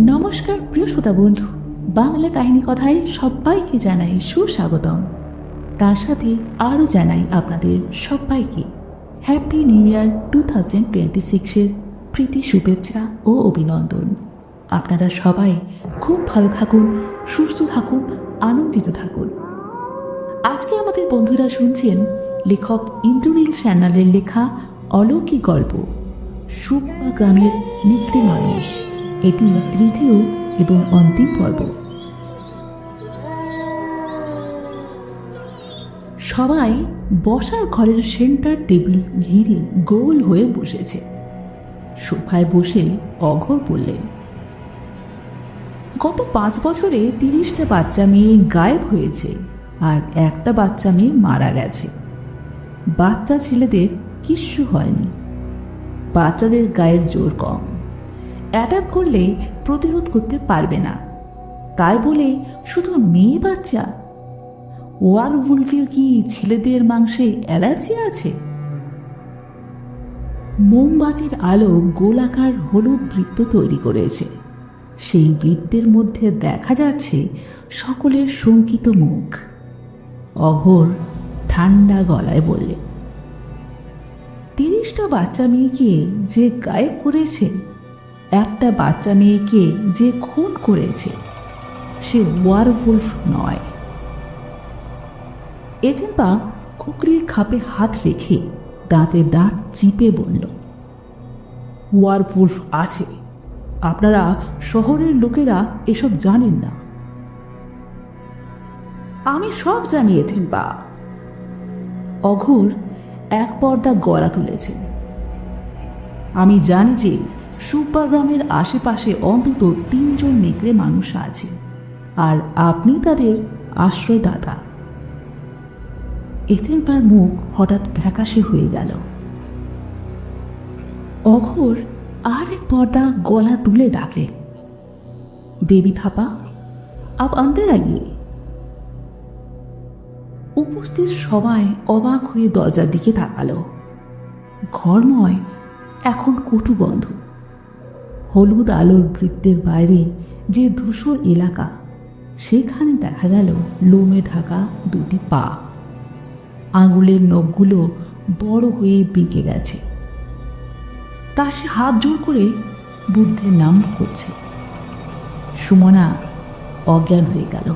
নমস্কার প্রিয় শ্রোতা বন্ধু, বাংলা কাহিনী কথায় সবাইকে জানাই সুস্বাগতম। তার সাথে আরও জানাই আপনাদের সবাইকে হ্যাপি নিউ ইয়ার 2026-এর প্রীতি শুভেচ্ছা ও অভিনন্দন। আপনারা সবাই খুব ভালো থাকুন, সুস্থ থাকুন, আনন্দিত থাকুন। আজকে আমাদের বন্ধুরা শুনছেন লেখক ইন্দ্রনীল সান্যালের লেখা অলৌকিক গল্প সুব্বা গ্রামের নিকড়ে মানুষ। এটি তৃতীয় এবং অন্তিম পর্ব। সবাই বসার ঘরের সেন্টার টেবিল ঘিরে গোল হয়ে বসেছে। সোফায় বসে অঘোর বললেন, গত 5 বছরে 30টা বাচ্চা মেয়ে গায়েব হয়েছে আর একটা বাচ্চা মেয়ে মারা গেছে। বাচ্চা ছেলেদের কিচ্ছু হয়নি, বাচ্চাদের গায়ের জোর কম, অ্যাটাক করলে প্রতিরোধ করতে পারবে না, তাই বলে শুধু মেয়ে বাচ্চা। ওয়ারউলফের কি ছেলেদের মাংসে অ্যালার্জি আছে? মোমবাতির আলো গোলাকার হলুদ বৃত্ত তৈরি করেছে। সেই বৃত্তের মধ্যে দেখা যাচ্ছে সকলের শঙ্কিত মুখ। অঘোর ঠান্ডা গলায় বললে, 30টা বাচ্চা মেয়েকে যে গায়েব করেছে, একটা বাচ্চা মেয়েকে যে খুন করেছে, সে ওয়ারউলফ নয়। এথেনপা খুকরির খাপে হাত রেখে দাঁতে দাঁত চিপে বলল, ওয়ারউলফ আছে, আপনারা শহরের লোকেরা এসব জানেন না। আমি সব জানি এথেনপা। অঘোর এক পর্দা গলা তুলেছেন। আমি জানি যে সুব্বা গ্রামের আশেপাশে অন্তত 3 জন নেকড়ে মানুষ আছে, আর আপনি তাদের আশ্রয়দাতা। এথেনপার মুখ হঠাৎ ফ্যাকাশে হয়ে গেল। অঘোর আর এক পর্দা গলা তুলে ডাকলে, দেবী থাপা, আপ অন্দর আইয়ে। উপস্থিত সবাই অবাক হয়ে দরজার দিকে তাকালো। ঘরময় এখন কটু গন্ধ। হলুদ আলোর বৃত্তের বাইরে যে ধূসর এলাকা, সেখানে দেখা গেল লোমে ঢাকা 2টি পা। আঙুলের নখগুলো বড় হয়ে বেঁকে গেছে। তা সে হাত জোর করে বুদ্ধের নাম করছে। সুমনা অজ্ঞান হয়ে গেল।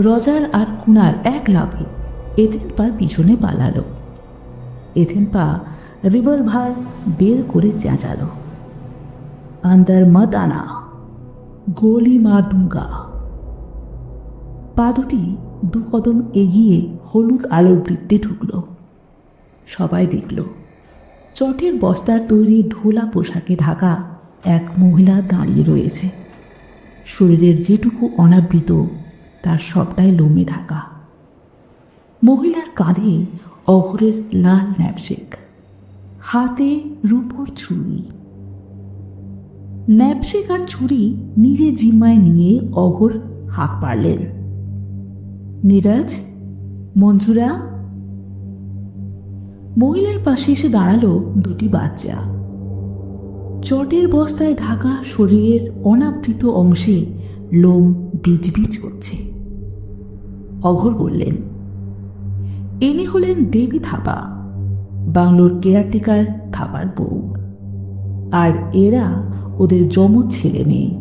রজার আর কুনাল এক লাফে এথেনপার পিছনে পালালো। এথেনপা রিভলভার বের করে চেঁচালো, আন্দার মত আনা, গোলি মার দুঙ্গা। পা দুটি 2 কদম এগিয়ে হলুদ আলোর বৃত্তে ঢুকল। সবাই দেখল চটের বস্তার তৈরি ঢোলা পোশাকে ঢাকা এক মহিলা দাঁড়িয়ে রয়েছে। শরীরের যেটুকু অনাবৃত তার সবটাই লোমে ঢাকা। মহিলার কাঁধে অঘোরের লাল ন্যাপশেক, হাতে রূপোর ছুরি। ন্যাপশেক আর ছুরি নিজে জিম্মায় নিয়ে অঘোর হাঁক পারলেন, নীরজ, মঞ্জুরা। মহিলার পাশে এসে দাঁড়ালো 2টি বাচ্চা। চটের বস্তায় ঢাকা শরীরের অনাবৃত অংশে লোম বিজবিজ করছে। অঘোর বললেন, ইনি হলেন দেবী থাপা, বাংলোর কেয়ারটেকার থাপার বউ, আর এরা ওদের যমজ ছেলে মেয়ে,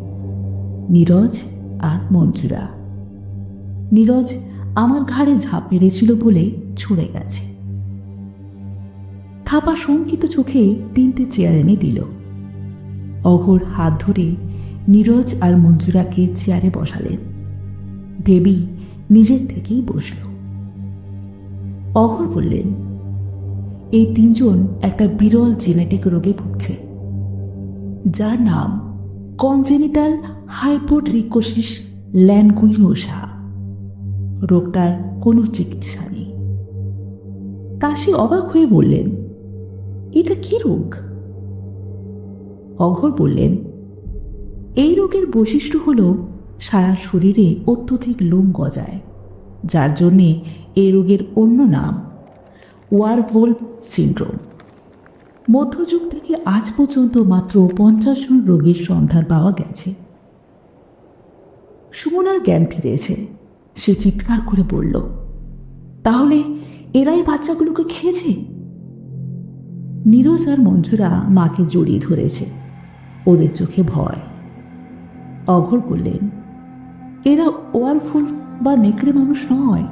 নীরজ আর মঞ্জুরা। নীরজ আমার ঘাড়ে ঝাঁপ মেরেছিল বলে ছুড়ে গেছে। থাপা শঙ্কিত চোখে 3টে চেয়ার এনে দিল। অঘোর হাত ধরে নীরজ আর মঞ্জুরাকে চেয়ারে বসালেন। দেবী নিজের থেকেই বসল। অঘোর বললেন, এই 3 জন একটা বিরল জেনেটিক রোগে ভুগছে, যার নাম কনজেনিটাল হাইপোট্রিকোসিস ল্যাঙ্গুইনোসা। রোগটার কোনো চিকিৎসা নেই। কাশি অবাক হয়ে বললেন, এটা কি রোগ? অঘোর বললেন, এই রোগের বৈশিষ্ট্য হল সারা শরীরে অত্যধিক লোম গজায়, যার জন্যে এই রোগের অন্য নাম ওয়ারউলফ সিন্ড্রোম। মধ্যযুগ থেকে আজ পর্যন্ত মাত্র 50 জন রোগীর সন্ধান পাওয়া গেছে। সুমনার জ্ঞান ফিরেছে। সে চিৎকার করে বলল, তাহলে এরাই বাচ্চাগুলোকে খেয়েছে? নীরজ আর মঞ্জুরা মাকে জড়িয়ে ধরেছে। ওদের চোখে ভয়। অঘোর বললেন, এরা ওয়ারফুল বা নেকড়ে মানুষ নয়,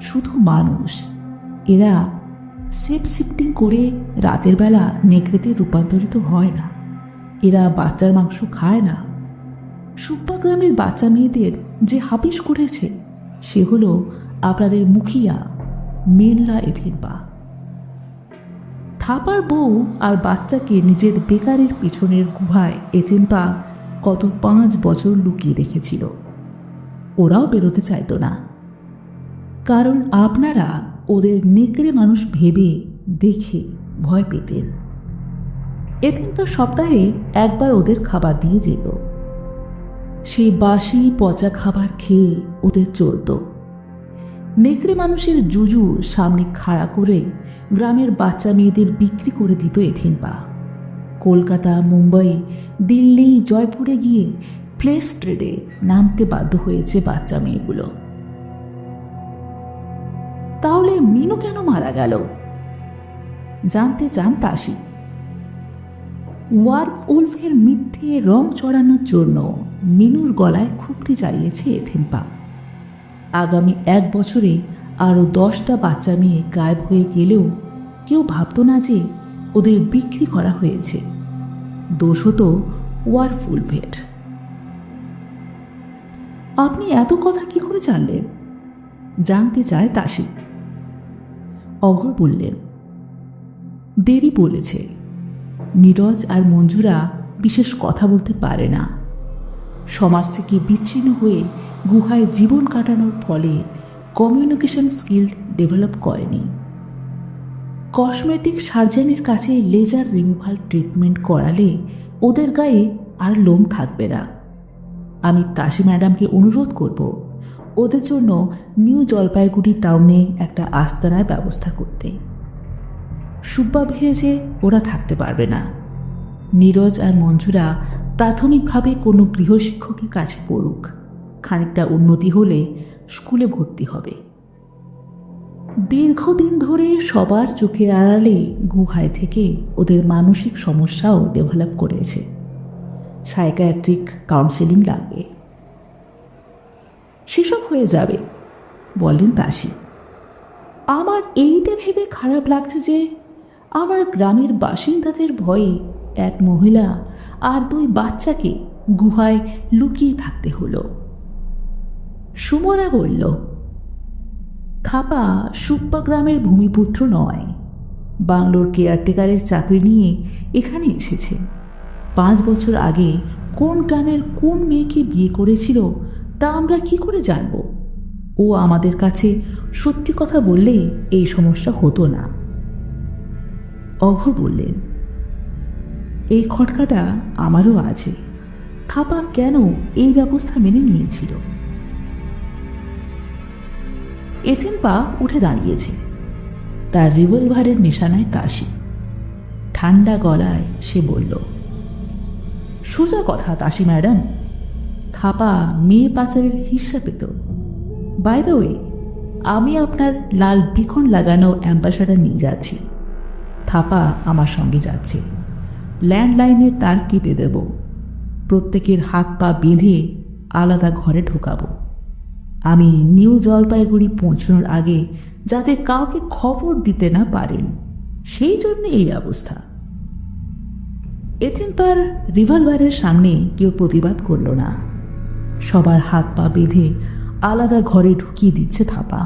শুধু মানুষ। এরা শেপ শিফটিং করে রাতের বেলা নেকড়েতে রূপান্তরিত হয় না। এরা বাচ্চার মাংস খায় না। সুব্বা গ্রামের বাচ্চা মেয়েদের যে হাপিস করেছে সে হলো আপনাদের মুখিয়া মেনলা এথিনপা। থাপার বউ আর বাচ্চাকে নিজের বেকারের পিছনের গুহায় এথিনপা কত 5 বছর লুকিয়ে রেখেছিল। ওরাও বেরোতে চাইতো না, কারণ আপনারা ওদের নেকড়ে মানুষ ভেবে দেখে ভয় পেতেন। এথিনপা সপ্তাহে একবার ওদের খাবার দিয়ে যেত। সেই বাসি পচা খাবার খেয়ে ওদের চলত। নেকড়ে মানুষের জুজু সামনে খাড়া করে গ্রামের বাচ্চা মেয়েদের বিক্রি করে দিত এথিনপা। কলকাতা, মুম্বাই, দিল্লি, জয়পুরে গিয়ে প্লেস ট্রেডে নামতে বাধ্য হয়েছে বাচ্চা মেয়েগুলো। তাহলে মিনু কেন মারা গেল জানতে চান তাসি। ওয়ার উলফের মিথ্যে রং চড়ানোর জন্য মিনুর গলায় খুপড়ি চালিয়েছে এথিনপা। আগামী 1 বছরে আরও 10টা বাচ্চা মেয়ে গায়েব হয়ে গেলেও কেউ ভাবত না যে ওদের বিক্রি করা হয়েছে। দোষ হতো ওয়ারফুলফের। আপনি এত কথা কি করে জানলেন জানতে চায় তাসি। অঘোর বললেন, দেবী বলেছে নীরজ আর মঞ্জুরা বিশেষ কথা বলতে পারে না। সমাজ থেকে বিচ্ছিন্ন হয়ে গুহায় জীবন কাটানোর ফলে কমিউনিকেশন স্কিল ডেভেলপ করেনি। কসমেটিক সার্জনের কাছে লেজার রিমুভাল ট্রিটমেন্ট করালে ওদের গায়ে আর লোম থাকবে না। আমি তাসি ম্যাডামকে অনুরোধ করব ওদের জন্য নিউ জলপাইগুড়ি টাউনে একটা আস্তানার ব্যবস্থা করতে। সুব্বা ভিলেজে ওরা থাকতে পারবে না। নীরজ আর মঞ্জুরা প্রাথমিকভাবে কোনো গৃহশিক্ষকের কাছে পড়ুক। খানিকটা উন্নতি হলে স্কুলে ভর্তি হবে। দীর্ঘদিন ধরে সবার চোখের আড়ালে গুহায় থেকে ওদের মানসিক সমস্যাও ডেভেলপ করেছে। সাইকিয়াট্রিক কাউন্সেলিং লাগবে। সেসব হয়ে যাবে বললেন তাসি। আমার এইটা ভেবে খারাপ লাগছে যে আমার গ্রামের বাসিন্দাদের ভয়ে এক মহিলা আর 2 বাচ্চাকে গুহায় লুকিয়ে থাকতে হলো। সুমনা বলল, থাপা সুব্বা গ্রামের ভূমিপুত্র নয়। বাংলোর কেয়ারটেকারের চাকরি নিয়ে এখানে এসেছে। 5 বছর আগে কোন গ্রামের কোন মেয়েকে বিয়ে করেছিল তা আমরা কি করে জানব? ও আমাদের কাছে সত্যি কথা বললে এই সমস্যা হতো না। অঘোর বললেন, এই খটকাটা আমারও আছে। থাপা কেন এই ব্যবস্থা মেনে নিয়েছিল? এথিনপা উঠে দাঁড়িয়েছে। তার রিভলভারের নিশানায় তাসি। ঠান্ডা গলায় সে বলল, সোজা কথা তাসি ম্যাডাম, থাপা মেয়ে পাচারের হিস্সা পেত। বাই দ্য ওয়ে, আমি আপনার লাল বিখন লাগানো অ্যাম্বাসাডার নিয়ে যাচ্ছি। থাপা আমার সঙ্গে যাচ্ছে। ল্যান্ডলাইনের তার কেটে দেব। প্রত্যেকের হাত পা বেঁধে আলাদা ঘরে ঢোকাবো। আমি নিউ জলপাইগুড়ি পৌঁছানোর আগে যাতে কাউকে খবর দিতে না পারেন, সেই জন্য এই ব্যবস্থা। এথিনপার রিভলভারের সামনে কেউ প্রতিবাদ করল না। সবার হাত পা বেঁধে আলাদা ঘরে ঢুকিয়ে দিচ্ছে থাপা।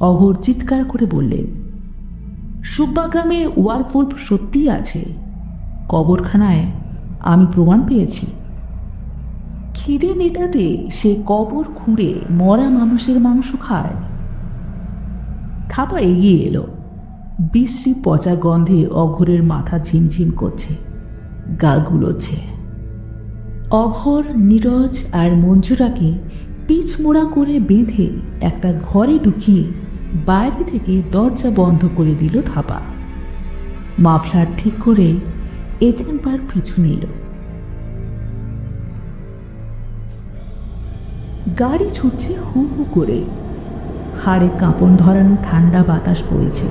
অঘোর চিৎকার করে বললেন, সুব্বা গ্রামে ওয়ারফুল সত্যিই আছে। কবরখানায় আমি প্রমাণ পেয়েছি। খিদে মেটাতে সে কবর খুঁড়ে মরা মানুষের মাংস খায়। থাপা এগিয়ে এলো। বিশ্রী পচা গন্ধে অঘোরের মাথা ঝিমঝিম করছে, গা গুলোচ্ছে। অঘোর নীরজ আর মঞ্জুরাকে পিচমোড়া করে বেঁধে একটা ঘরে ঢুকিয়ে বাইরে থেকে দরজা বন্ধ করে দিল থাপা। মাফলার ঠিক করে এথেনপার পিছু নিল। গাড়ি ছুটছে হু হু করে, হাড়ে কাঁপন ধরানো ঠান্ডা বাতাস বইছে।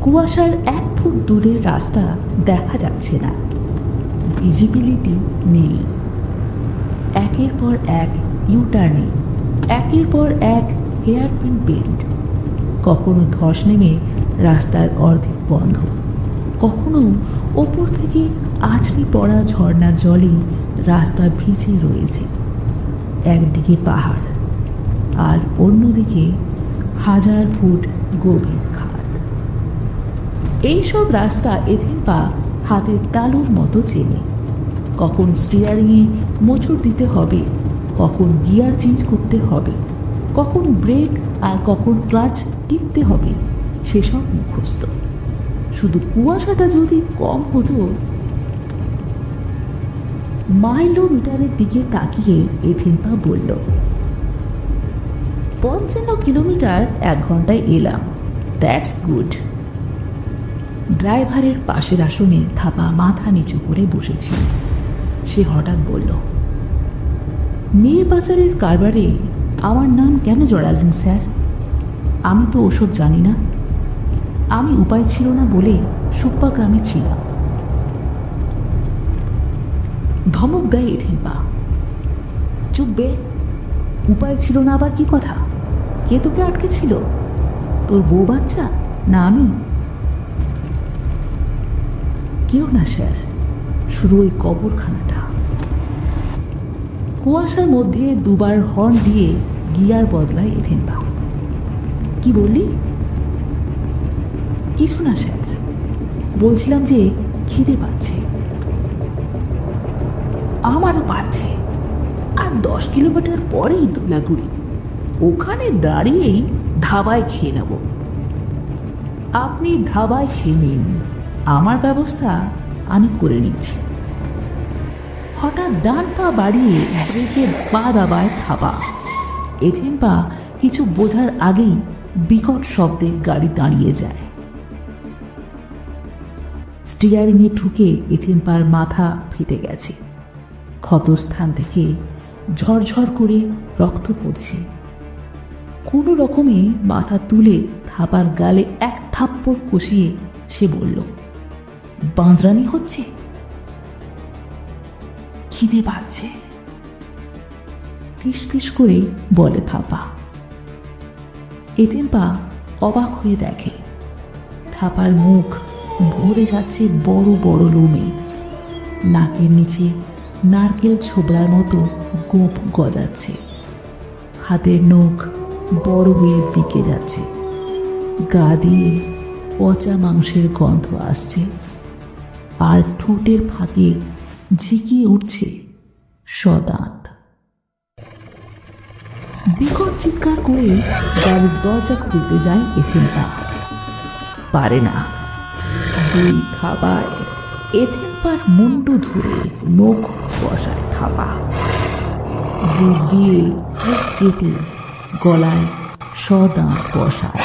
কুয়াশার 1 ফুট দূরের রাস্তা দেখা যাচ্ছে না, ভিজিবিলিটি নীল। একের পর এক ইউটার্নিং, একের পর এক হেয়ারপিন বেন্ড। কখনো ধস নেমে রাস্তার অর্ধেক বন্ধ, কখনো ওপর থেকে আছড়ে পড়া ঝর্ণার জলে রাস্তা ভিজে রয়েছে। একদিকে পাহাড় আর অন্যদিকে 1000 ফুট গভীর খাদ। এইসব রাস্তা এথেনপা হাতের তালুর মতো চেনে। কখন স্টিয়ারিংয়ে মোচড় দিতে হবে, কখন গিয়ার চেঞ্জ করতে হবে, কখন ব্রেক আর কখন ক্লাচ টিপতে হবে, সেসব মুখস্থ। শুধু কুয়াশাটা যদি কম হতো। মাইলোমিটারের দিকে তাকিয়ে এথেনপা বলল, 55 কিলোমিটার 1 ঘন্টায় এলাম, দ্যাটস গুড। ড্রাইভারের পাশের আসনে থাপা মাথা নিচু করে বসেছিল। সে হঠাৎ বলল, মেয়ে পাচারের কারবারে আমার নাম কেন জড়ালেন স্যার? আমি তো ওসব জানি না। আমি উপায় ছিল না বলে সুপ্পা গ্রামে ছিলাম। ধমক দেয় এথেনপা। চুপ বে, উপায় ছিল না আবার কি কথা? কে তোকে আটকে ছিল? তোর বউ বাচ্চা না আমি? কেউ না স্যার, শুধু ওই কবরখানাটা। কুয়াশার মধ্যে দুবার হর্ন দিয়ে গিয়ার বদলায় এথেনপা। কি বললি? কিছু না স্যার, বলছিলাম যে খিদে পাচ্ছে। আমারও পাচ্ছে। আর 10 কিলোমিটার পরেই দোলাগুড়ি, ওখানে দাঁড়িয়েই ধাবায় খেয়ে নেব। আপনি ধাবায় খেয়ে নিন, আমার ব্যবস্থা আমি করে নিচ্ছি। হঠাৎ ডান পা বাড়িয়ে ব্রেকে পা দাবায় থাপা। এথেনপা কিছু বোঝার আগেই বিকট শব্দে গাড়ি দাঁড়িয়ে যায়। স্টিয়ারিংয়ে ঠুকে এথেনপার মাথা ফেটে গেছে। ক্ষতস্থান থেকে ঝরঝর করে রক্ত পড়ছে। কোনো রকমে মাথা তুলে থাপার গালে 1 থাপ্পড় কষিয়ে সে বলল, বাঁদরানি হচ্ছে? খিদে পাচ্ছে, ফিসফিস করে বলে থাপা। এথেনপা অবাক হয়ে দেখে থাপার মুখ ভরে যাচ্ছে বড় বড় লোমে। নাকের নিচে নারকেল ছোবড়ার মতো গোঁপ গজাচ্ছে। হাতের নখ বড় হয়ে বিকে যাচ্ছে। গা দিয়ে পচা মাংসের গন্ধ আসছে, আর ঠোঁটের ফাঁকে ঝিকিয়ে উঠছে সদাঁত। বিকট চিৎকার করে গাড়ির দরজা খুলতে যায় এথেনপা। পারে না। 2 থাবায় এথেনপার মুন্ডু ধরে নখ বসায় থাপা। জিভ দিয়ে চেটে গলায় সদাঁত বসায়।